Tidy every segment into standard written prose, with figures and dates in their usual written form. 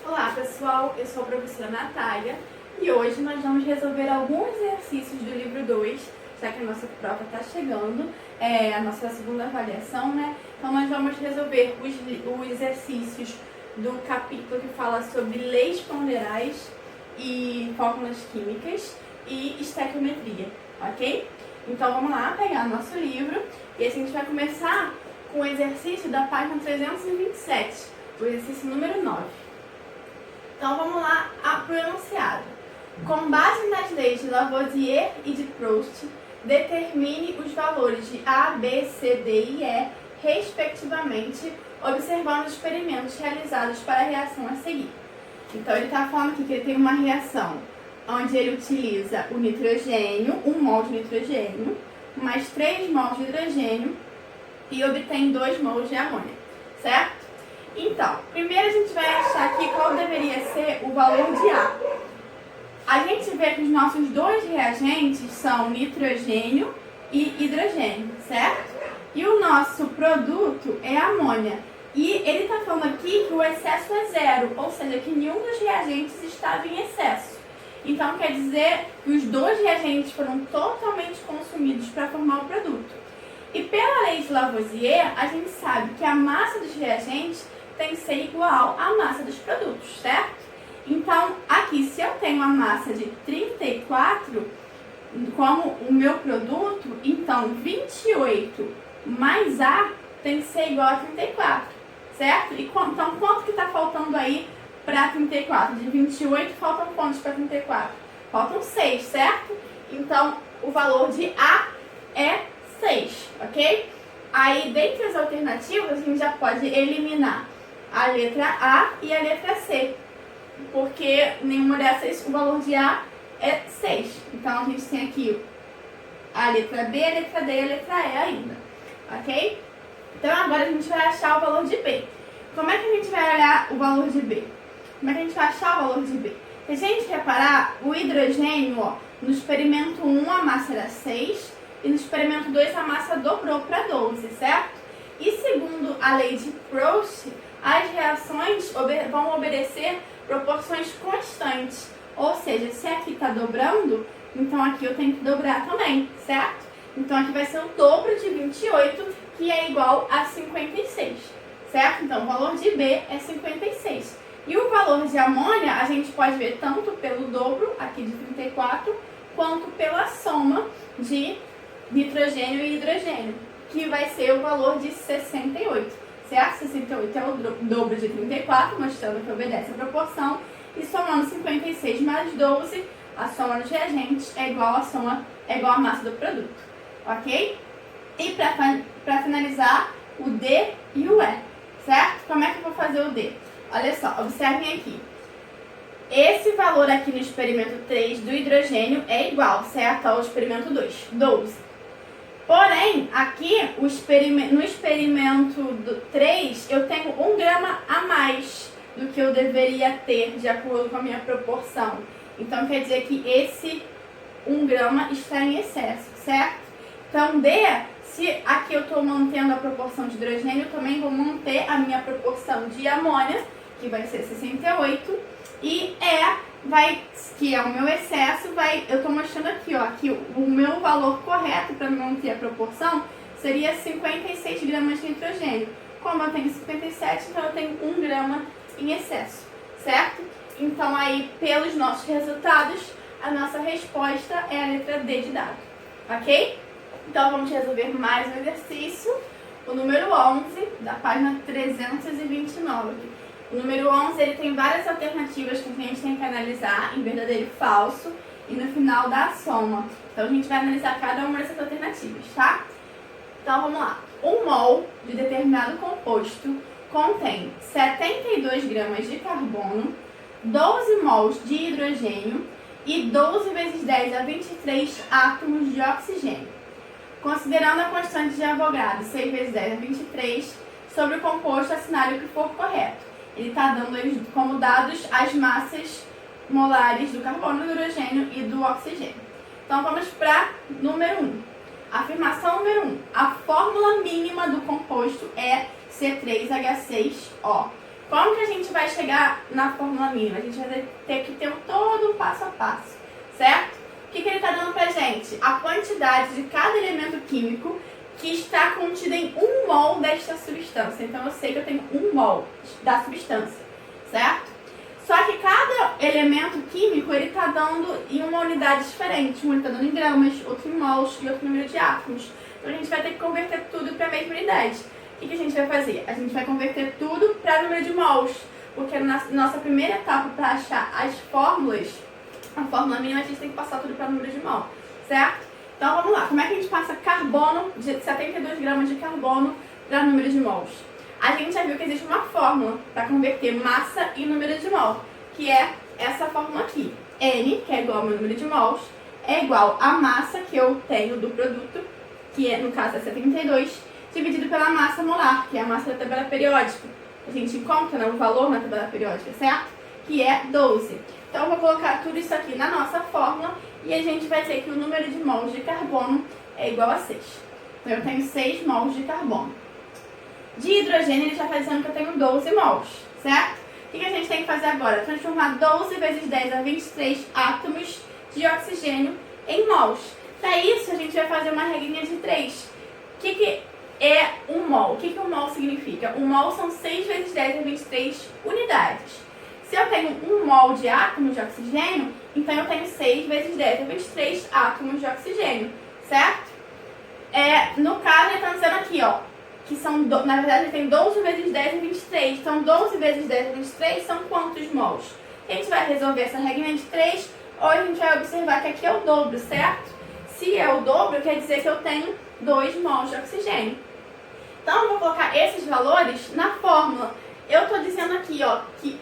Olá pessoal, eu sou a professora Natália e hoje nós vamos resolver alguns exercícios do livro 2, já que a nossa prova está chegando, a nossa segunda avaliação, né? Então nós vamos resolver os exercícios do capítulo que fala sobre leis ponderais e fórmulas químicas e estequiometria, ok? Então vamos lá pegar nosso livro e assim a gente vai começar com o exercício da página 327, o exercício número 9. Então vamos lá para o enunciado. Com base nas leis de Lavoisier e de Proust, determine os valores de A, B, C, D e E, respectivamente, observando os experimentos realizados para a reação a seguir. Então ele está falando aqui que ele tem uma reação onde ele utiliza o nitrogênio, 1 mol de nitrogênio, mais 3 mols de hidrogênio e obtém 2 mols de amônia, certo? Então, primeiro a gente vai achar aqui qual deveria ser o valor de A. A gente vê que os nossos dois reagentes são nitrogênio e hidrogênio, certo? E o nosso produto é amônia. E ele está falando aqui que o excesso é zero, ou seja, que nenhum dos reagentes estava em excesso. Então quer dizer que os dois reagentes foram totalmente consumidos para formar o produto. E pela lei de Lavoisier, a gente sabe que a massa dos reagentes tem que ser igual à massa dos produtos, certo? Então, aqui, se eu tenho uma massa de 34 como o meu produto, então 28 mais A tem que ser igual a 34, certo? E então, quanto que está faltando aí para 34? De 28, faltam quantos para 34? Faltam 6, certo? Então, o valor de A é 6, ok? Aí, dentre as alternativas, a gente já pode eliminar a letra A e a letra C, porque nenhuma dessas, o valor de A é 6. Então, a gente tem aqui a letra B, a letra D e a letra E ainda, ok? Então, agora a gente vai achar o valor de B. Como é que a gente vai olhar o valor de B? Como é que a gente vai achar o valor de B? Se a gente reparar, o hidrogênio, ó, no experimento 1 a massa era 6 e no experimento 2 a massa dobrou para 12, certo? E segundo a lei de Proust, as reações vão obedecer proporções constantes. Ou seja, se aqui está dobrando, então aqui eu tenho que dobrar também, certo? Então aqui vai ser o dobro de 28, que é igual a 56, certo? Então o valor de B é 56. E o valor de amônia a gente pode ver tanto pelo dobro, aqui de 34, quanto pela soma de nitrogênio e hidrogênio, que vai ser o valor de 68. Certo? 68 é o dobro de 34, mostrando que obedece a proporção. E somando 56 mais 12, a soma dos reagentes é igual à massa do produto. Ok? E para finalizar, o D e o E. Certo? Como é que eu vou fazer o D? Olha só, observem aqui. Esse valor aqui no experimento 3 do hidrogênio é igual, certo? Ao experimento 2, 12. Porém, aqui no experimento 3, eu tenho 1 grama a mais do que eu deveria ter, de acordo com a minha proporção. Então, quer dizer que esse 1 grama está em excesso, certo? Então, D, se aqui eu estou mantendo a proporção de hidrogênio, eu também vou manter a minha proporção de amônia, que vai ser 68, e que é o meu excesso, eu estou mostrando aqui, ó, que o meu valor correto para manter a proporção seria 56 gramas de nitrogênio. Como eu tenho 57, então eu tenho 1 grama em excesso, certo? Então aí, pelos nossos resultados, a nossa resposta é a letra D de dado, ok? Então vamos resolver mais um exercício, o número 11, da página 329. O número 11, ele tem várias alternativas que a gente tem que analisar em verdadeiro e falso e no final dá a soma. Então a gente vai analisar cada uma dessas alternativas, tá? Então vamos lá. 1 mol de determinado composto contém 72 gramas de carbono, 12 mols de hidrogênio e 12 vezes 10 a 23 átomos de oxigênio. Considerando a constante de Avogadro 6 vezes 10 a 23, sobre o composto assinale o que for correto. Ele está dando como dados as massas molares do carbono, do hidrogênio e do oxigênio. Então vamos para número 1. Afirmação número 1. A fórmula mínima do composto é C3H6O. Como que a gente vai chegar na fórmula mínima? A gente vai ter que ter todo um passo a passo, certo? O que ele está dando pra gente? A quantidade de cada elemento químico que está contida em 1 mol desta substância. Então eu sei que eu tenho 1 mol da substância, certo? Só que cada elemento químico ele está dando em uma unidade diferente. Um está dando em gramas, outro em mols e outro número de átomos. Então a gente vai ter que converter tudo para a mesma unidade. O que a gente vai fazer? A gente vai converter tudo para número de mols, porque na nossa primeira etapa para achar as fórmulas, a fórmula mínima, a gente tem que passar tudo para número de mol, certo? Então vamos lá, como é que a gente passa carbono, de 72 gramas de carbono para número de mols? A gente já viu que existe uma fórmula para converter massa em número de mol, que é essa fórmula aqui. N, que é igual ao meu número de mols, é igual à massa que eu tenho do produto, que no caso é 72, dividido pela massa molar, que é a massa da tabela periódica. A gente encontra, né, um valor na tabela periódica, certo? Que é 12. Então eu vou colocar tudo isso aqui na nossa fórmula e a gente vai ter que o número de mols de carbono é igual a 6. Então eu tenho 6 mols de carbono. De hidrogênio ele já está dizendo que eu tenho 12 mols, certo? O que a gente tem que fazer agora? Transformar 12 vezes 10 a 23 átomos de oxigênio em mols. Para isso a gente vai fazer uma regrinha de 3. O que é um mol? O que um mol significa? Um mol são 6 vezes 10 a 23 unidades. Se eu tenho 1 mol de átomos de oxigênio, então eu tenho 6 vezes 10 a 23 átomos de oxigênio, certo? No caso, ele está dizendo aqui, ó, que são, na verdade, ele tem 12 vezes 10 a 23. Então, 12 vezes 10 a 23 são quantos mols? A gente vai resolver essa regra de 3, ou a gente vai observar que aqui é o dobro, certo? Se é o dobro, quer dizer que eu tenho 2 mols de oxigênio. Então, eu vou colocar esses valores na fórmula. Eu estou dizendo aqui, ó, que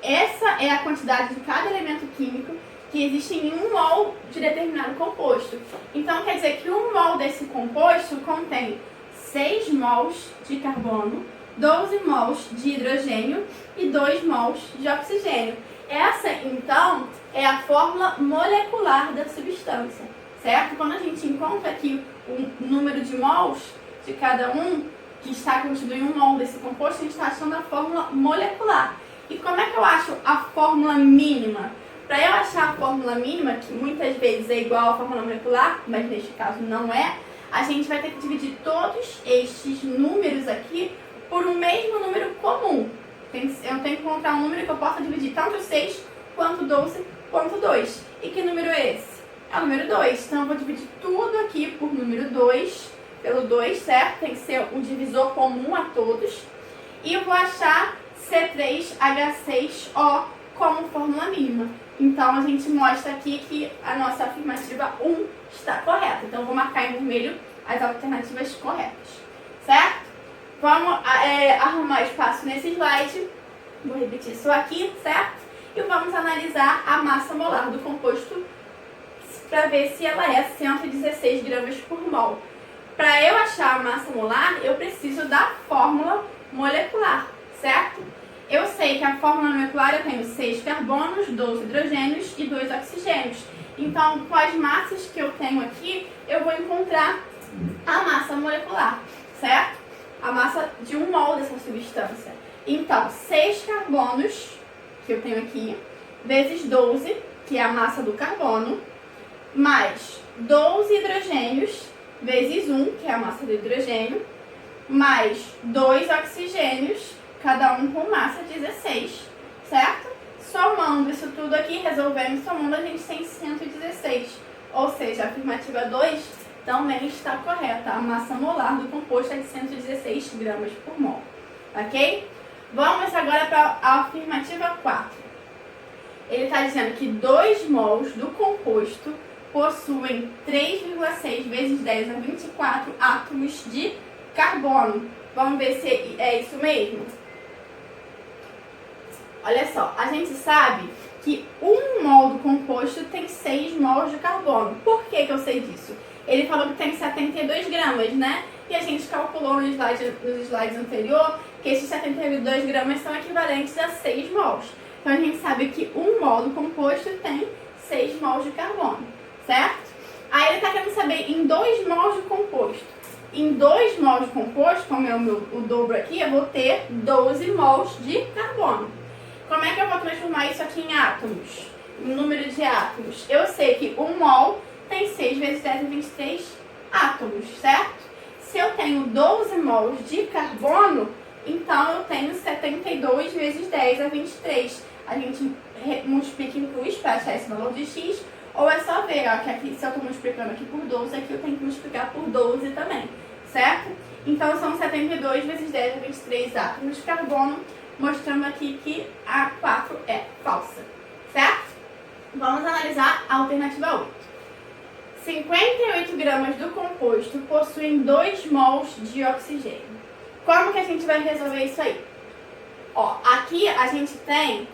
essa é a quantidade de cada elemento químico que existe em 1 mol de determinado composto. Então, quer dizer que 1 mol desse composto contém 6 mols de carbono, 12 mols de hidrogênio e 2 mols de oxigênio. Essa, então, é a fórmula molecular da substância, certo? Quando a gente encontra aqui o número de mols de cada um, que está contido em 1 mol desse composto, a gente está achando a fórmula molecular. E como é que eu acho a fórmula mínima? Para eu achar a fórmula mínima, que muitas vezes é igual à fórmula molecular, mas neste caso não é, a gente vai ter que dividir todos estes números aqui por um mesmo número comum. Eu tenho que encontrar um número que eu possa dividir tanto 6, quanto 12, quanto 2. E que número é esse? É o número 2. Então eu vou dividir tudo aqui por número 2, pelo 2, certo? Tem que ser um divisor comum a todos. E eu vou achar C3H6O como fórmula mínima. Então a gente mostra aqui que a nossa afirmativa 1 está correta. Então eu vou marcar em vermelho as alternativas corretas, certo? Vamos arrumar espaço nesse slide. Vou repetir isso aqui, certo? E vamos analisar a massa molar do composto para ver se ela é 116 gramas por mol. Para eu achar a massa molar, eu preciso da fórmula molecular, certo? Eu sei que a fórmula molecular eu tenho 6 carbonos, 12 hidrogênios e 2 oxigênios. Então, com as massas que eu tenho aqui, eu vou encontrar a massa molecular, certo? A massa de 1 mol dessa substância. Então, 6 carbonos, que eu tenho aqui, vezes 12, que é a massa do carbono, mais 12 hidrogênios, vezes 1, que é a massa do hidrogênio, mais 2 oxigênios, cada um com massa 16, certo? Somando isso tudo aqui, resolvendo, somando, a gente tem 116. Ou seja, a afirmativa 2 também está correta. A massa molar do composto é de 116 gramas por mol. Ok? Vamos agora para a afirmativa 4. Ele está dizendo que 2 mols do composto possuem 3,6 vezes 10 a 24 átomos de carbono. Vamos ver se é isso mesmo? Olha só, a gente sabe que 1 mol do composto tem 6 mols de carbono. Por que eu sei disso? Ele falou que tem 72 gramas, né? E a gente calculou nos slides anterior que esses 72 gramas são equivalentes a 6 mols. Então a gente sabe que 1 mol do composto tem 6 mols de carbono, certo? Aí ele está querendo saber em 2 mols de composto, em 2 mols de composto, como é o dobro aqui, eu vou ter 12 mols de carbono. Como é que eu vou transformar isso aqui em átomos? Em número de átomos? Eu sei que 1 mol tem 6 vezes 10 a 23 átomos, certo? Se eu tenho 12 mols de carbono, então eu tenho 72 vezes 10 a 23. A gente multiplica em cruz para achar esse valor de x, ou é só ver, ó, que aqui, se eu estou multiplicando aqui por 12, aqui eu tenho que multiplicar por 12 também, certo? Então são 72 vezes 10 a 23 átomos de carbono, mostrando aqui que a 4 é falsa, certo? Vamos analisar a alternativa 8. 58 gramas do composto possuem 2 mols de oxigênio. Como que a gente vai resolver isso aí? Ó, aqui a gente tem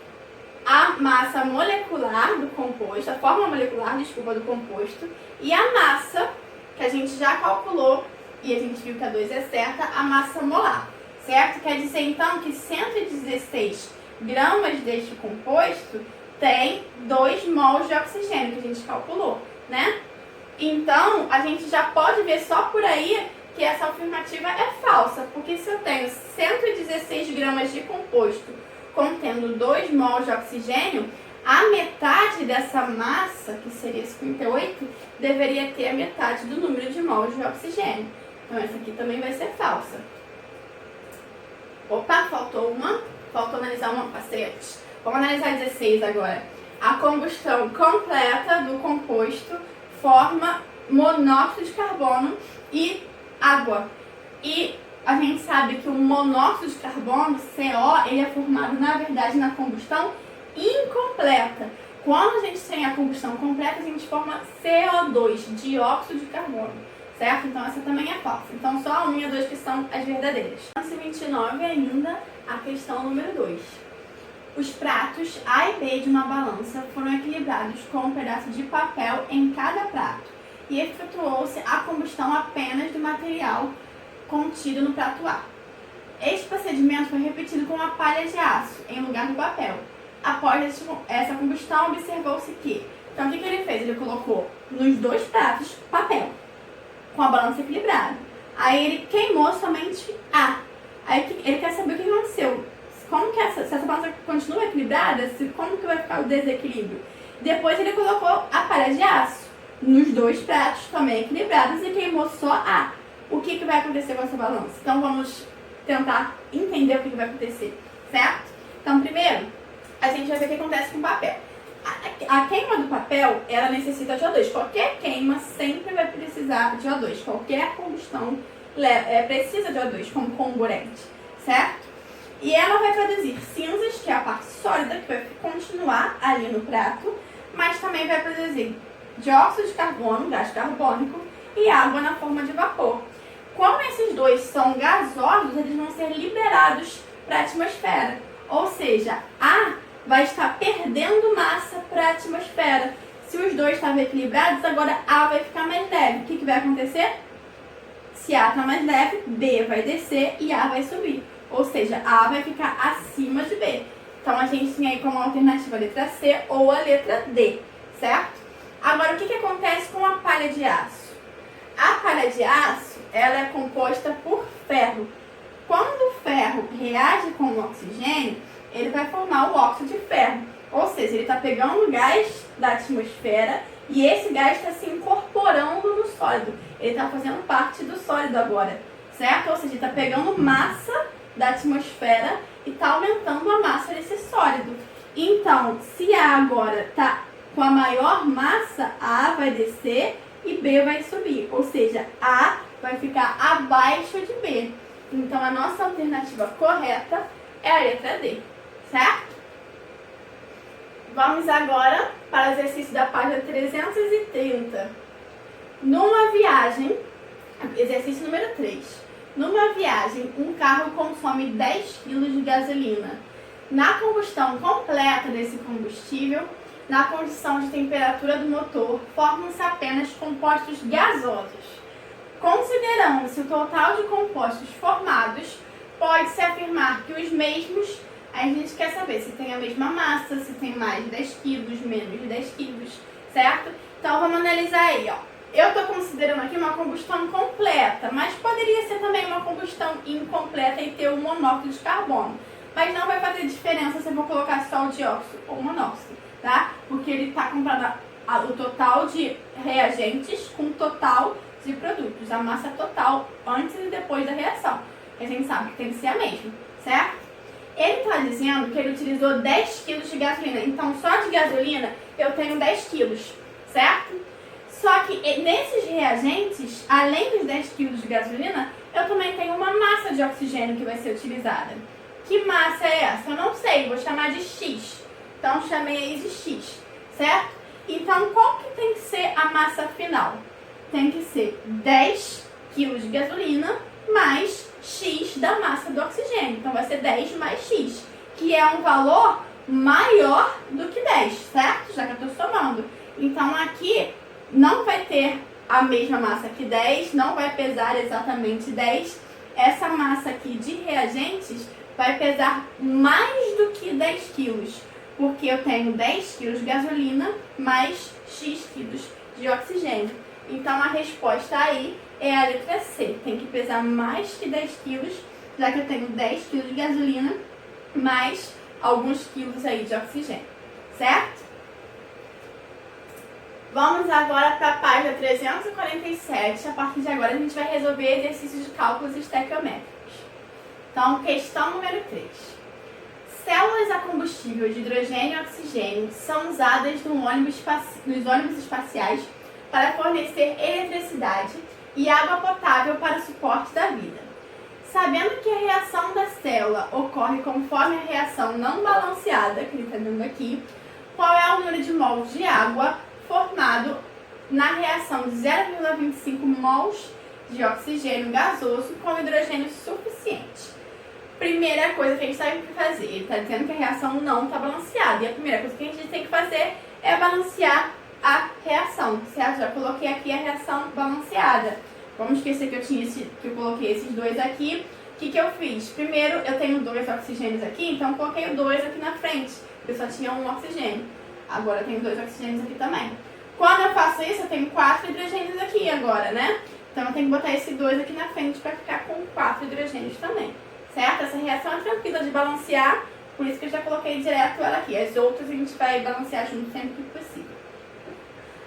a massa molecular do composto, a forma molecular, desculpa, do composto, e a massa, que a gente já calculou, e a gente viu que a 2 é certa, a massa molar, certo? Quer dizer, então, que 116 gramas deste composto tem 2 mols de oxigênio, que a gente calculou, né? Então, a gente já pode ver só por aí que essa afirmativa é falsa, porque se eu tenho 116 gramas de composto contendo 2 mols de oxigênio, a metade dessa massa, que seria 58, deveria ter a metade do número de mols de oxigênio. Então, essa aqui também vai ser falsa. Opa, faltou uma. Faltou analisar uma, passei antes. Vamos analisar 16 agora. A combustão completa do composto forma monóxido de carbono e água. E a gente sabe que o monóxido de carbono, CO, ele é formado, na verdade, na combustão incompleta. Quando a gente tem a combustão completa, a gente forma CO2, dióxido de carbono, certo? Então, essa também é falsa. Então, só a 1 e a 2 que são as verdadeiras. 29 ainda, a questão número 2. Os pratos A e B de uma balança foram equilibrados com um pedaço de papel em cada prato e efetuou-se a combustão apenas do material contido no prato A. Este procedimento foi repetido com uma palha de aço em lugar do papel. Após essa combustão, observou-se que... Então, o que ele fez? Ele colocou nos 2 pratos papel, com a balança equilibrada. Aí ele queimou somente A. Aí ele quer saber o que aconteceu. Como que se essa balança continua equilibrada, como que vai ficar o desequilíbrio? Depois ele colocou a palha de aço nos 2 pratos também equilibrados e queimou só A. O que vai acontecer com essa balança? Então vamos tentar entender o que vai acontecer, certo? Então primeiro, a gente vai ver o que acontece com o papel. A queima do papel, ela necessita de O2. Qualquer queima sempre vai precisar de O2. Qualquer combustão precisa de O2 como comburente, certo? E ela vai produzir cinzas, que é a parte sólida, que vai continuar ali no prato, mas também vai produzir dióxido de carbono, gás carbônico, e água na forma de vapor. Como esses dois são gasosos, eles vão ser liberados para a atmosfera. Ou seja, A vai estar perdendo massa para a atmosfera. Se os dois estavam equilibrados, agora A vai ficar mais leve. O que vai acontecer? Se A está mais leve, B vai descer e A vai subir. Ou seja, A vai ficar acima de B. Então, a gente tem aí como alternativa a letra C ou a letra D, certo? Agora, o que acontece com a palha de aço? A palha de aço, ela é composta por ferro. Quando o ferro reage com o oxigênio, ele vai formar o óxido de ferro. Ou seja, ele está pegando o gás da atmosfera e esse gás está se incorporando no sólido. Ele está fazendo parte do sólido agora, certo? Ou seja, ele está pegando massa da atmosfera e está aumentando a massa desse sólido. Então, se A agora está com a maior massa, A vai descer e B vai subir. Ou seja, A vai ficar abaixo de B. Então, a nossa alternativa correta é a letra D, certo? Vamos agora para o exercício da página 330. Numa viagem, exercício número 3. Numa viagem, um carro consome 10 kg de gasolina. Na combustão completa desse combustível, na condição de temperatura do motor, formam-se apenas compostos gasosos. Considerando-se o total de compostos formados, pode-se afirmar que os mesmos, a gente quer saber se tem a mesma massa, se tem mais de 10 kg, menos de 10 kg, certo? Então vamos analisar aí, ó. Eu estou considerando aqui uma combustão completa, mas poderia ser também uma combustão incompleta e ter o monóxido de carbono. Mas não vai fazer diferença se eu vou colocar só o dióxido ou o monóxido, tá? Porque ele está comprando o total de reagentes com o total de produtos, a massa total antes e depois da reação. A gente sabe que tem que ser a mesma, certo? Ele está dizendo que ele utilizou 10 kg de gasolina, então só de gasolina eu tenho 10 kg, certo? Só que nesses reagentes, além dos 10 kg de gasolina, eu também tenho uma massa de oxigênio que vai ser utilizada. Que massa é essa? Eu não sei, vou chamar de X. Então chamei aí de X, certo? Então qual que tem que ser a massa final? Tem que ser 10 kg de gasolina mais X da massa do oxigênio. Então vai ser 10 mais X, que é um valor maior do que 10, certo? Já que eu estou somando. Então aqui não vai ter a mesma massa que 10, não vai pesar exatamente 10. Essa massa aqui de reagentes vai pesar mais do que 10 quilos, porque eu tenho 10 quilos de gasolina mais X quilos de oxigênio. Então a resposta aí é a letra C, tem que pesar mais que 10 quilos, já que eu tenho 10 quilos de gasolina mais alguns quilos aí de oxigênio, certo? Vamos agora para a página 347. A partir de agora a gente vai resolver exercícios de cálculos estequiométricos. Então, questão número 3. Células a combustível de hidrogênio e oxigênio são usadas nos ônibus espaciais para fornecer eletricidade e água potável para o suporte da vida. Sabendo que a reação da célula ocorre conforme a reação não balanceada, que ele está dando aqui, qual é o número de mols de água formado na reação de 0,25 mols de oxigênio gasoso com hidrogênio suficiente? Primeira coisa que a gente tem que fazer, ele está dizendo que a reação não está balanceada. E a primeira coisa que a gente tem que fazer é balancear a reação, certo? Já coloquei aqui a reação balanceada. Vamos esquecer que eu coloquei esses dois aqui. O que eu fiz? Primeiro, eu tenho 2 oxigênios aqui, então eu coloquei o 2 aqui na frente. Eu só tinha 1 oxigênio. Agora eu tenho 2 oxigênios aqui também. Quando eu faço isso, eu tenho 4 hidrogênios aqui agora, né? Então eu tenho que botar esse 2 aqui na frente para ficar com 4 hidrogênios também. Certo? Essa reação é tranquila de balancear, por isso que eu já coloquei direto ela aqui. As outras a gente vai balancear junto sempre que possível.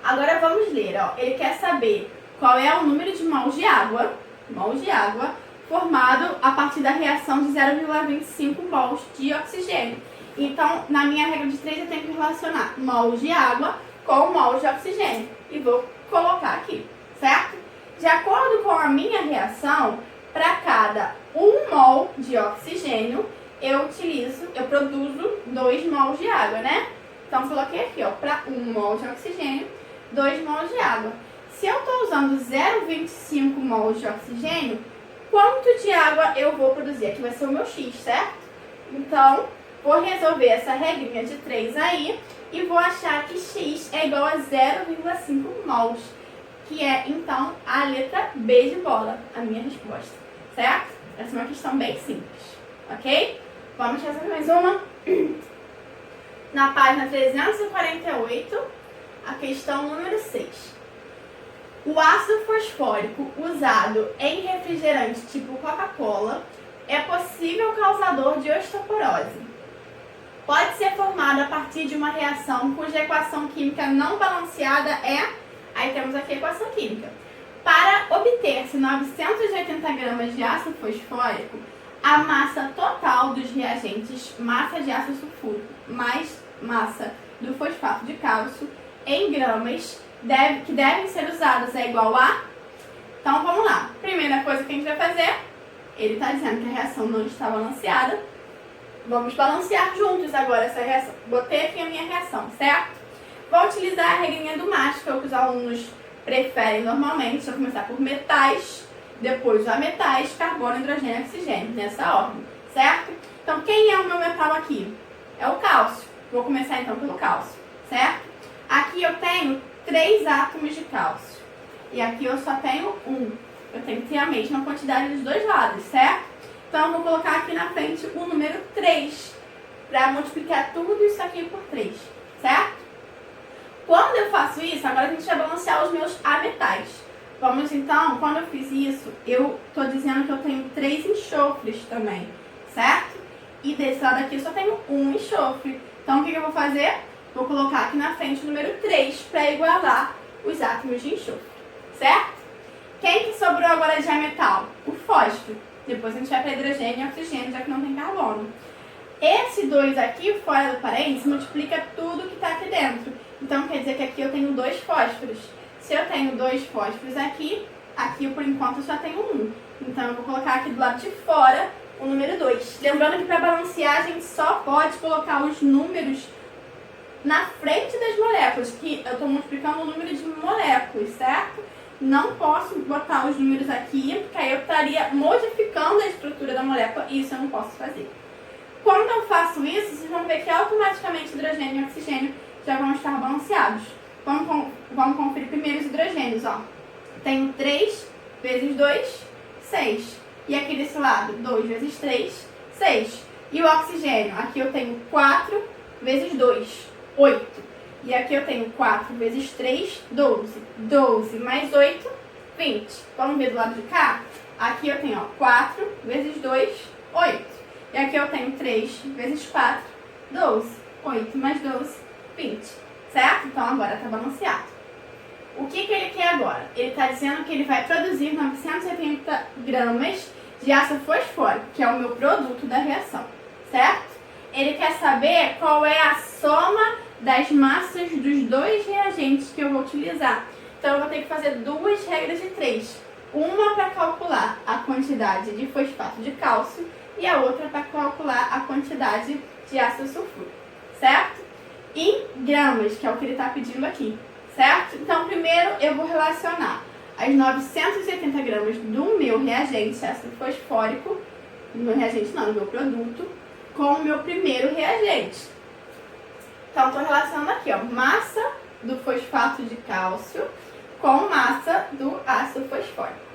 Agora vamos ler, ó. Ele quer saber qual é o número de mols de água formado a partir da reação de 0,25 mols de oxigênio. Então, na minha regra de 3, eu tenho que relacionar mols de água com mols de oxigênio. E vou colocar aqui, certo? De acordo com a minha reação, para cada 1 mol de oxigênio, eu produzo 2 mols de água, né? Então, coloquei aqui, ó, para 1 mol de oxigênio, 2 mols de água. Se eu estou usando 0,25 mols de oxigênio, quanto de água eu vou produzir? Aqui vai ser o meu X, certo? Então, vou resolver essa regrinha de 3 aí e vou achar que X é igual a 0,5 mols, que é, então, a letra B de bola, a minha resposta, certo? Essa é uma questão bem simples, ok? Vamos fazer mais uma. Na página 348, a questão número 6. O ácido fosfórico usado em refrigerante tipo Coca-Cola é possível causador de osteoporose. Pode ser formado a partir de uma reação cuja equação química não balanceada é... Aí temos aqui a equação química. Para obter-se 980 gramas de ácido fosfórico, a massa total dos reagentes, massa de ácido sulfúrico mais massa do fosfato de cálcio em gramas, que devem ser usadas é igual a... Então vamos lá. Primeira coisa que a gente vai fazer, ele está dizendo que a reação não está balanceada. Vamos balancear juntos agora essa reação. Botei aqui a minha reação, certo? Vou utilizar a regrinha do MAS, que é o que os alunos preferem normalmente. Vou começar por metais, depois a metais, carbono, hidrogênio e oxigênio, nessa ordem, certo? Então quem é o meu metal aqui? É o cálcio. Vou começar então pelo cálcio, certo? Aqui eu tenho 3 átomos de cálcio. E aqui eu só tenho 1. Eu tenho que ter a mesma quantidade dos dois lados, certo? Então eu vou colocar aqui na frente o número 3 para multiplicar tudo isso aqui por 3, certo? Quando eu faço isso, agora a gente vai balancear os meus ametais. Vamos então, quando eu fiz isso, eu tô dizendo que eu tenho 3 enxofres também, certo? E desse lado aqui eu só tenho um enxofre. Então o que eu vou fazer? Vou colocar aqui na frente o número 3 para igualar os átomos de enxofre, certo? Quem que sobrou agora de ametal? O fósforo. Depois a gente vai para hidrogênio e oxigênio, já que não tem carbono. Esse 2 aqui, fora do parênteses, multiplica tudo que está aqui dentro. Então quer dizer que aqui eu tenho 2 fósforos. Se eu tenho 2 fósforos aqui eu por enquanto só tenho 1. Então eu vou colocar aqui do lado de fora o número 2. Lembrando que para balancear a gente só pode colocar os números na frente das moléculas, que eu estou multiplicando o número de moléculas, certo? Não posso botar os números aqui, porque aí eu estaria modificando a estrutura da molécula e isso eu não posso fazer. Quando eu faço isso, vocês vão ver que automaticamente hidrogênio e oxigênio já vão estar balanceados. Vamos conferir primeiro os hidrogênios, ó. Tenho 3 vezes 2, 6. E aqui desse lado, 2 vezes 3, 6. E o oxigênio, aqui eu tenho 4 vezes 2, 8. E aqui eu tenho 4 vezes 3, 12. 12 mais 8, 20. Vamos ver do lado de cá? Aqui eu tenho, ó, 4 vezes 2, 8. E aqui eu tenho 3 vezes 4, 12. 8 mais 12, 20. Certo? Então agora está balanceado. O que ele quer agora? Ele está dizendo que ele vai produzir 980 gramas de ácido fosfórico, que é o meu produto da reação. Certo? Ele quer saber qual é a soma das massas dos 2 reagentes que eu vou utilizar. Então eu vou ter que fazer 2 regras de 3. Uma para calcular a quantidade de fosfato de cálcio e a outra para calcular a quantidade de ácido sulfúrico, certo? Em gramas, que é o que ele está pedindo aqui, certo? Então, primeiro eu vou relacionar as 980 gramas do meu reagente ácido fosfórico, do meu reagente não, do meu produto, com o meu primeiro reagente. Então, estou relacionando aqui, ó, massa do fosfato de cálcio com massa do ácido fosfórico.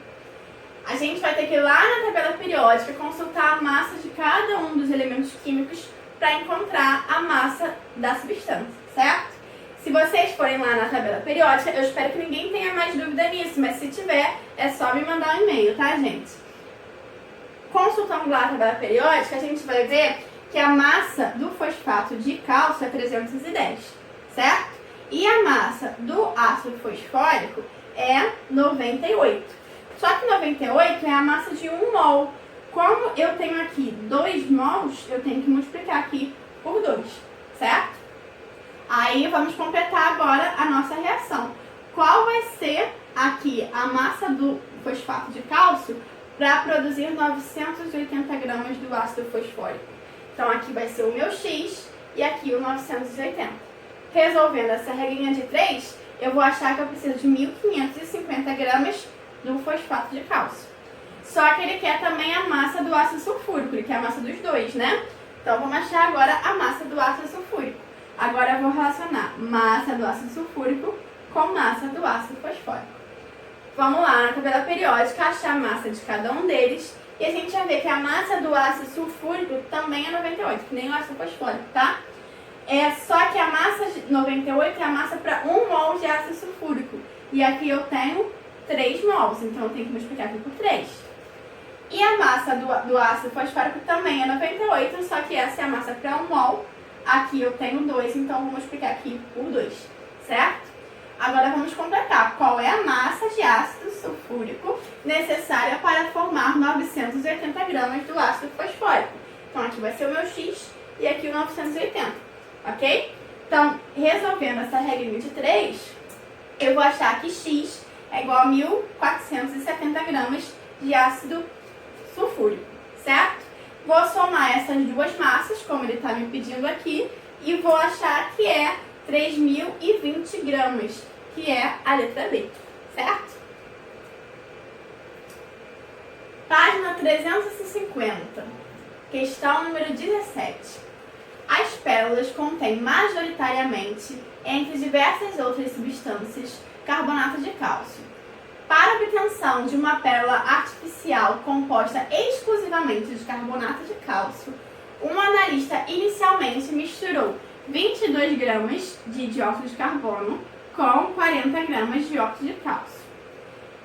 A gente vai ter que ir lá na tabela periódica consultar a massa de cada um dos elementos químicos para encontrar a massa da substância, certo? Se vocês forem lá na tabela periódica, eu espero que ninguém tenha mais dúvida nisso, mas se tiver, é só me mandar um e-mail, tá, gente? Consultando lá a tabela periódica, a gente vai ver que a massa do fosfato de cálcio é 310, certo? E a massa do ácido fosfórico é 98. Só que 98 é a massa de 1 mol. Como eu tenho aqui 2 mols, eu tenho que multiplicar aqui por 2, certo? Aí vamos completar agora a nossa reação. Qual vai ser aqui a massa do fosfato de cálcio para produzir 980 gramas do ácido fosfórico? Então aqui vai ser o meu X e aqui o 980. Resolvendo essa regrinha de 3, eu vou achar que eu preciso de 1.550 gramas do fosfato de cálcio. Só que ele quer também a massa do ácido sulfúrico, ele quer a massa dos dois, né? Então vamos achar agora a massa do ácido sulfúrico. Agora eu vou relacionar massa do ácido sulfúrico com massa do ácido fosfórico. Vamos lá na tabela periódica achar a massa de cada um deles e a gente vai ver que a massa do ácido sulfúrico também é 98, que nem o ácido fosfórico, tá? Só que a massa de 98 é a massa para 1 mol de ácido sulfúrico. E aqui eu tenho 3 mols, então eu tenho que multiplicar aqui por 3. E a massa do ácido fosfórico também é 98, só que essa é a massa para 1 mol. Aqui eu tenho 2, então vou multiplicar aqui por 2, certo? Agora vamos completar. Qual é a massa de ácido sulfúrico necessária para formar 980 gramas do ácido fosfórico? Então aqui vai ser o meu X e aqui o 980, ok? Então, resolvendo essa regra de 3, eu vou achar que X é igual a 1.470 gramas de ácido sulfúrico, certo? Vou somar essas duas massas, como ele está me pedindo aqui, e vou achar que é 3.020 gramas, que é a letra B, certo? Página 350, questão número 17. As pérolas contêm majoritariamente, entre diversas outras substâncias, carbonato de cálcio. Para a obtenção de uma pérola artificial composta exclusivamente de carbonato de cálcio, um analista inicialmente misturou 22 gramas de dióxido de carbono com 40 gramas de óxido de cálcio.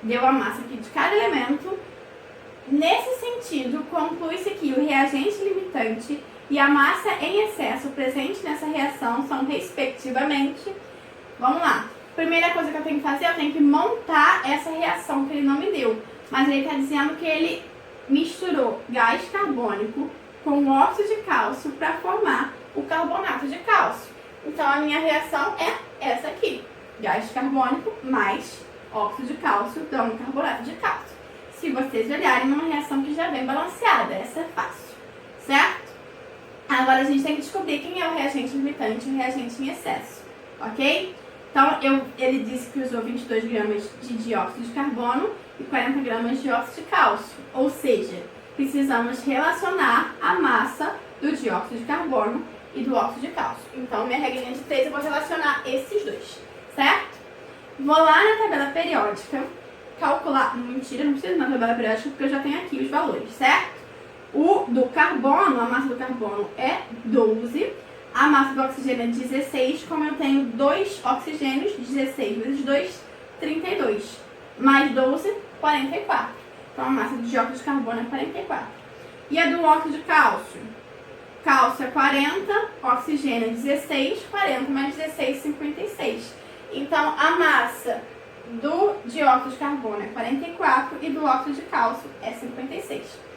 Deu a massa aqui de cada elemento. Nesse sentido, conclui-se que o reagente limitante e a massa em excesso presente nessa reação são, respectivamente, vamos lá. Primeira coisa que eu tenho que fazer, eu tenho que montar essa reação que ele não me deu. Mas ele está dizendo que ele misturou gás carbônico com óxido de cálcio para formar o carbonato de cálcio. Então, a minha reação é essa aqui. Gás carbônico mais óxido de cálcio dão carbonato de cálcio. Se vocês olharem, uma reação que já vem balanceada. Essa é fácil, certo? Agora, a gente tem que descobrir quem é o reagente limitante e o reagente em excesso, ok? Então, ele disse que usou 22 gramas de dióxido de carbono e 40 gramas de óxido de cálcio. Ou seja, precisamos relacionar a massa do dióxido de carbono e do óxido de cálcio. Então, minha regrinha de 3, eu vou relacionar esses dois, certo? Vou lá na tabela periódica, calcular... Mentira, não preciso na tabela periódica porque eu já tenho aqui os valores, certo? O do carbono, a massa do carbono é 12, a massa do oxigênio é 16, como eu tenho 2 oxigênios, 16 vezes 2, 32, mais 12, 44. Então, a massa do dióxido de carbono é 44. E a do óxido de cálcio? Cálcio é 40, oxigênio é 16, 40 mais 16, 56. Então, a massa do dióxido de carbono é 44 e do óxido de cálcio é 56.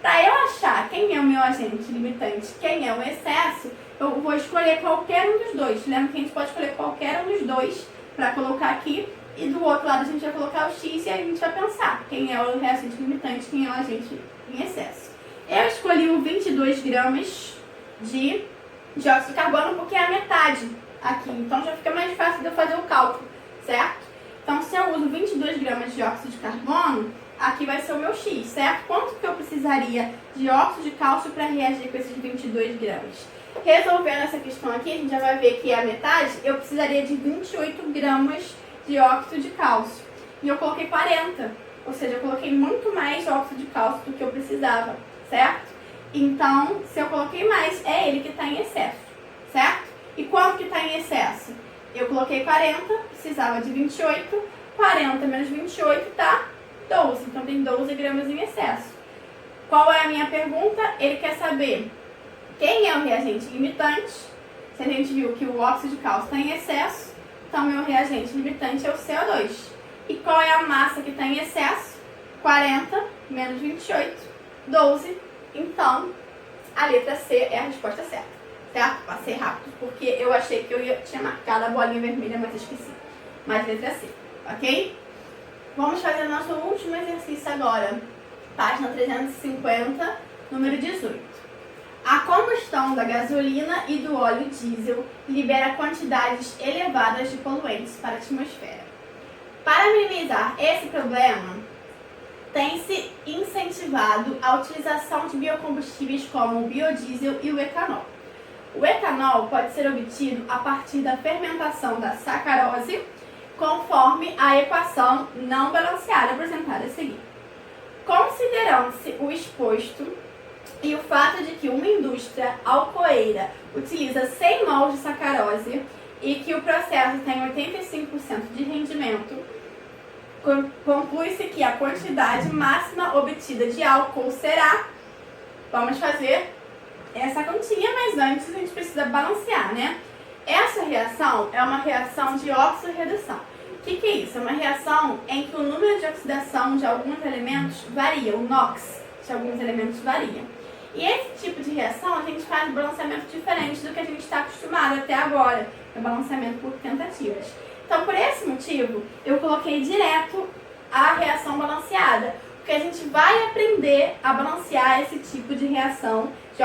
Para eu achar quem é o meu agente limitante, quem é o excesso, eu vou escolher qualquer um dos dois. Lembra que a gente pode escolher qualquer um dos dois para colocar aqui. E do outro lado a gente vai colocar o X e aí a gente vai pensar quem é o reagente limitante, quem é o agente em excesso. Eu escolhi o 22 gramas de dióxido de carbono porque é a metade aqui. Então já fica mais fácil de eu fazer o cálculo, certo? Então se eu uso 22 gramas de dióxido de carbono, aqui vai ser o meu X, certo? Quanto que eu precisaria de óxido de cálcio para reagir com esses 22 gramas? Resolvendo essa questão aqui, a gente já vai ver que é a metade, eu precisaria de 28 gramas de óxido de cálcio. E eu coloquei 40, ou seja, eu coloquei muito mais óxido de cálcio do que eu precisava, certo? Então, se eu coloquei mais, é ele que está em excesso, certo? E quanto que está em excesso? Eu coloquei 40, precisava de 28, 40 menos 28 tá 12, então tem 12 gramas em excesso. Qual é a minha pergunta? Ele quer saber quem é o reagente limitante. Se a gente viu que o óxido de cálcio está em excesso, então meu reagente limitante é o CO2. E qual é a massa que está em excesso? 40 menos 28, 12. Então, a letra C é a resposta certa, certo? Passei rápido porque eu achei que eu tinha marcado a bolinha vermelha, mas esqueci. Mas letra C, ok? Vamos fazer o nosso último exercício agora. Página 350, número 18. A combustão da gasolina e do óleo diesel libera quantidades elevadas de poluentes para a atmosfera. Para minimizar esse problema, tem-se incentivado a utilização de biocombustíveis como o biodiesel e o etanol. O etanol pode ser obtido a partir da fermentação da sacarose, conforme a equação não balanceada apresentada a seguir. Considerando-se o exposto e o fato de que uma indústria alcooeira utiliza 100 mol de sacarose e que o processo tem 85% de rendimento, conclui-se que a quantidade máxima obtida de álcool será... Vamos fazer essa continha, mas antes a gente precisa balancear, né? Essa reação é uma reação de oxirredução. O que é isso? É uma reação em que o número de oxidação de alguns elementos varia, o NOx de alguns elementos varia. E esse tipo de reação a gente faz um balanceamento diferente do que a gente está acostumado até agora, que é balanceamento por tentativas. Então, por esse motivo, eu coloquei direto a reação balanceada, porque a gente vai aprender a balancear esse tipo de reação de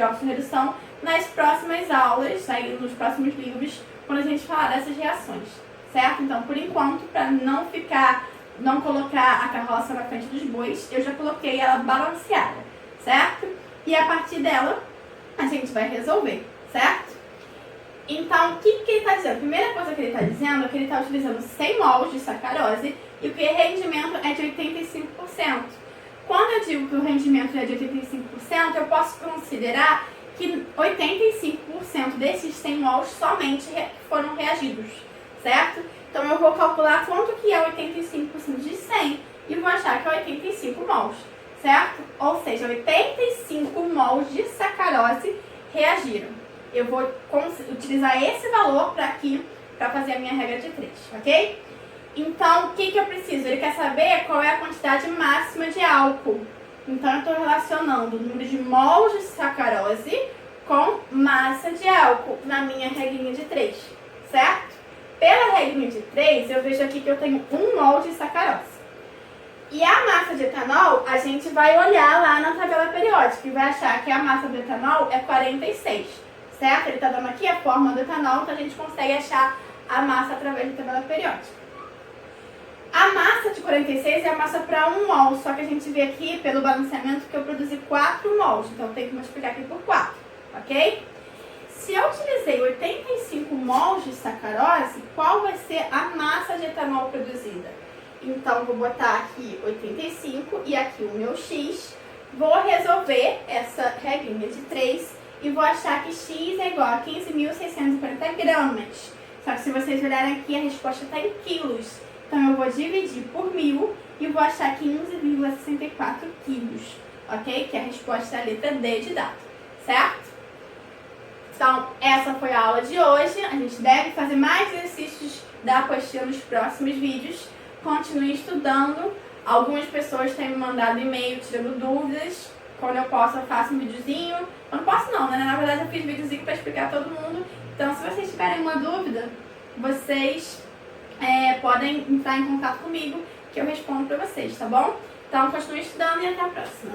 oxirredução nas próximas aulas, aí nos próximos livros, quando a gente falar dessas reações, certo? Então, por enquanto, para não colocar a carroça na frente dos bois, eu já coloquei ela balanceada, certo? E a partir dela, a gente vai resolver, certo? Então, o que ele está dizendo? A primeira coisa que ele está dizendo é que ele está utilizando 100 mols de sacarose e que o rendimento é de 85%. Quando eu digo que o rendimento é de 85%, eu posso considerar que 85% desses 100 mols somente foram reagidos, certo? Então eu vou calcular quanto que é 85% de 100 e vou achar que é 85 mols, certo? Ou seja, 85 mols de sacarose reagiram. Eu vou utilizar esse valor para aqui, para fazer a minha regra de 3, ok? Então, o que eu preciso? Ele quer saber qual é a quantidade máxima de álcool. Então, eu estou relacionando o número de mols de sacarose com massa de álcool na minha regrinha de 3, certo? Pela regrinha de 3, eu vejo aqui que eu tenho 1 mol de sacarose. E a massa de etanol, a gente vai olhar lá na tabela periódica e vai achar que a massa do etanol é 46, certo? Ele está dando aqui a fórmula do etanol, então a gente consegue achar a massa através da tabela periódica. A massa de 46 é a massa para 1 mol, só que a gente vê aqui pelo balanceamento que eu produzi 4 mols, então eu tenho que multiplicar aqui por 4, ok? Se eu utilizei 85 mols de sacarose, qual vai ser a massa de etanol produzida? Então, vou botar aqui 85 e aqui o meu x, vou resolver essa regrinha de 3 e vou achar que x é igual a 15.640 gramas. Só que se vocês olharem aqui, a resposta está em quilos. Então, eu vou dividir por 1000 e vou achar 15,64 quilos, ok? Que é a resposta da letra D de dado, certo? Então, essa foi a aula de hoje. A gente deve fazer mais exercícios da apostila nos próximos vídeos. Continue estudando. Algumas pessoas têm me mandado e-mail tirando dúvidas. Quando eu posso, eu faço um videozinho. Quando posso não, né? Na verdade, eu fiz videozinho para explicar a todo mundo. Então, se vocês tiverem uma dúvida, vocês podem entrar em contato comigo, que eu respondo para vocês, tá bom? Então, continue estudando e até a próxima.